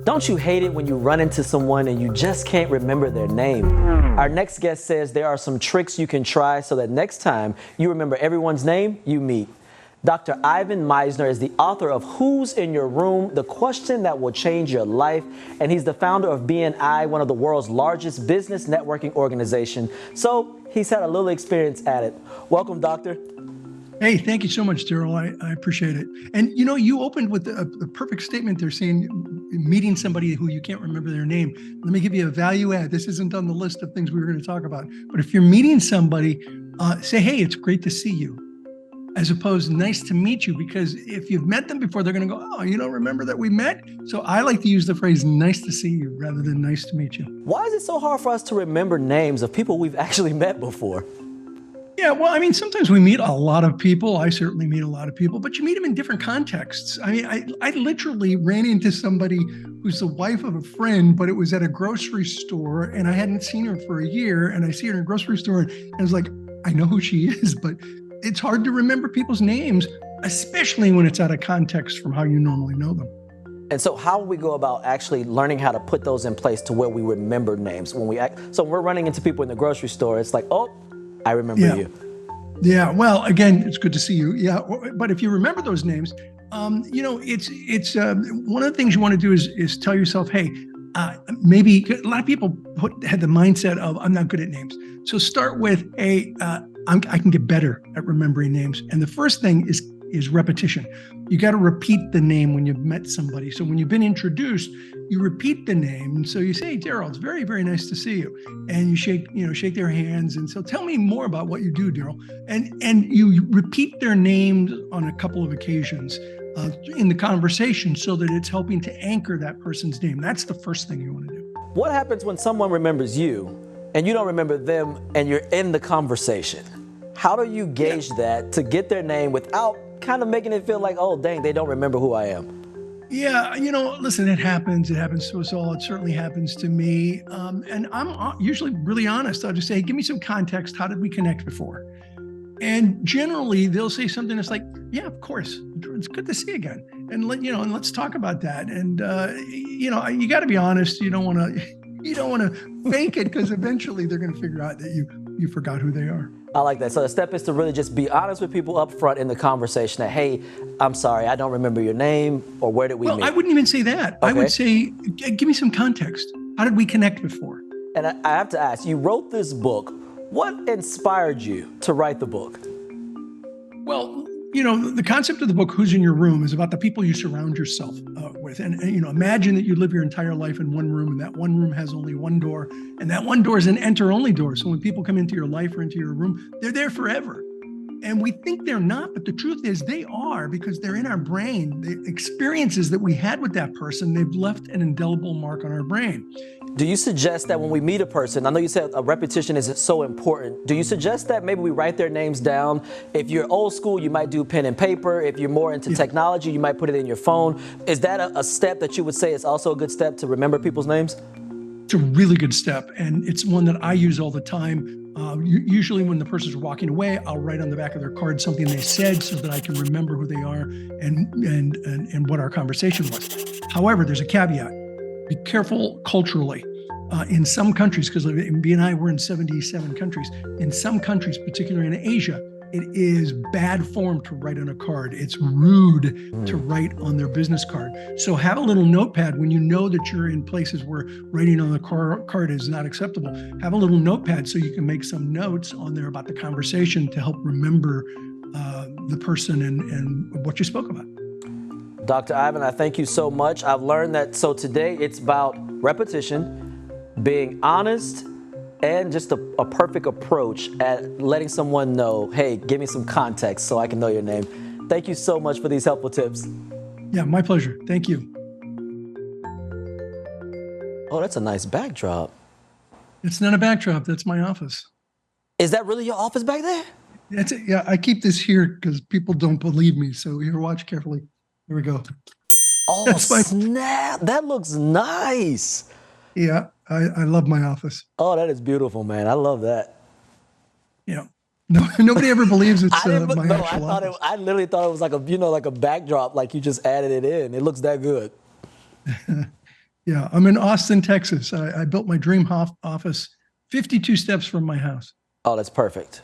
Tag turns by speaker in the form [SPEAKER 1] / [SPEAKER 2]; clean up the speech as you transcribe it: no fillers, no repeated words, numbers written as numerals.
[SPEAKER 1] Don't you hate it when you run into someone and you just can't remember their name? Our next guest says there are some tricks you can try so that next time you remember everyone's name you meet. Dr. Ivan Misner is the author of Who's in Your Room? The Question That Will Change Your Life, and he's the founder of BNI, one of the world's largest business networking organization. So he's had a little experience at it. Welcome, doctor.
[SPEAKER 2] Hey, thank you so much, Daryl. I appreciate it. And you know, you opened with a perfect statement there saying meeting somebody who you can't remember their name. Let me give you a value add. This isn't on the list of things we were going to talk about. But if you're meeting somebody, say, hey, it's great to see you, as opposed to nice to meet you, because if you've met them before, they're going to go, oh, you don't remember that we met? So I like to use the phrase nice to see you rather than nice to meet you.
[SPEAKER 1] Why is it so hard for us to remember names of people we've actually met before?
[SPEAKER 2] Yeah, well, I mean, sometimes we meet a lot of people. I certainly meet a lot of people, but you meet them in different contexts. I mean, I literally ran into somebody who's the wife of a friend, but it was at a grocery store and I hadn't seen her for a year, and I see her in a grocery store and I was like, I know who she is, but it's hard to remember people's names, especially when it's out of context from how you normally know them.
[SPEAKER 1] And so how will we go about actually learning how to put those in place to where we remember names? So when we're running into people in the grocery store, it's like, oh, I remember you.
[SPEAKER 2] Yeah, well, again, it's good to see you. Yeah, but if you remember those names, you know, it's one of the things you want to do is tell yourself, hey, maybe a lot of people had the mindset of I'm not good at names. So start with I can get better at remembering names. And the first thing is repetition. You got to repeat the name when you've met somebody. So when you've been introduced, you repeat the name. And so you say, Daryl, it's very, very nice to see you. And you shake their hands. And so tell me more about what you do, Daryl. And you repeat their names on a couple of occasions in the conversation so that it's helping to anchor that person's name. That's the first thing you want to do.
[SPEAKER 1] What happens when someone remembers you and you don't remember them and you're in the conversation? How do you gauge that to get their name without kind of making it feel like, oh, dang, they don't remember who I am?
[SPEAKER 2] Yeah, you know, listen, it happens. It happens to us all. It certainly happens to me. And I'm usually really honest. I'll just say, hey, give me some context. How did we connect before? And generally they'll say something that's like, yeah, of course, it's good to see you again. And let's talk about that. And, you got to be honest. You don't want to fake it, because eventually they're going to figure out that you forgot who they are.
[SPEAKER 1] I like that. So the step is to really just be honest with people up front in the conversation that, hey, I'm sorry, I don't remember your name, or where did we meet?
[SPEAKER 2] Well, I wouldn't even say that. Okay. I would say, give me some context. How did we connect before?
[SPEAKER 1] And I have to ask, you wrote this book. What inspired you to write the book?
[SPEAKER 2] Well, the concept of the book, Who's in Your Room, is about the people you surround yourself with. And imagine that you live your entire life in one room, and that one room has only one door, and that one door is an enter-only door. So when people come into your life or into your room, they're there forever. And we think they're not, but the truth is they are, because they're in our brain. The experiences that we had with that person, they've left an indelible mark on our brain.
[SPEAKER 1] Do you suggest that when we meet a person, I know you said a repetition is so important. Do you suggest that maybe we write their names down? If you're old school, you might do pen and paper. If you're more into technology, you might put it in your phone. Is that a step that you would say is also a good step to remember people's names?
[SPEAKER 2] It's a really good step, and it's one that I use all the time. Usually when the person's walking away, I'll write on the back of their card something they said so that I can remember who they are and what our conversation was. However, there's a caveat. Be careful culturally. In some countries, because in BNI, we're in 77 countries. In some countries, particularly in Asia, it is bad form to write on a card. It's rude to write on their business card. So have a little notepad when you know that you're in places where writing on the card is not acceptable. Have a little notepad so you can make some notes on there about the conversation to help remember the person and what you spoke about.
[SPEAKER 1] Dr. Ivan, I thank you so much. I've learned that today it's about repetition, being honest, and just a perfect approach at letting someone know, hey, give me some context so I can know your name. Thank you so much for these helpful tips.
[SPEAKER 2] Yeah, my pleasure. Thank you.
[SPEAKER 1] Oh, that's a nice backdrop.
[SPEAKER 2] It's not a backdrop. That's my office.
[SPEAKER 1] Is that really your office back there?
[SPEAKER 2] That's it. Yeah, I keep this here because people don't believe me. So here, watch carefully. Here we go.
[SPEAKER 1] Oh, snap. That looks nice.
[SPEAKER 2] Yeah, I love my office.
[SPEAKER 1] Oh, that is beautiful, man. I love that.
[SPEAKER 2] Yeah. No, nobody ever believes it's my actual office.
[SPEAKER 1] I literally thought it was like a backdrop, like you just added it in. It looks that good.
[SPEAKER 2] Yeah, I'm in Austin, Texas. I built my dream office 52 steps from my house.
[SPEAKER 1] Oh, that's perfect.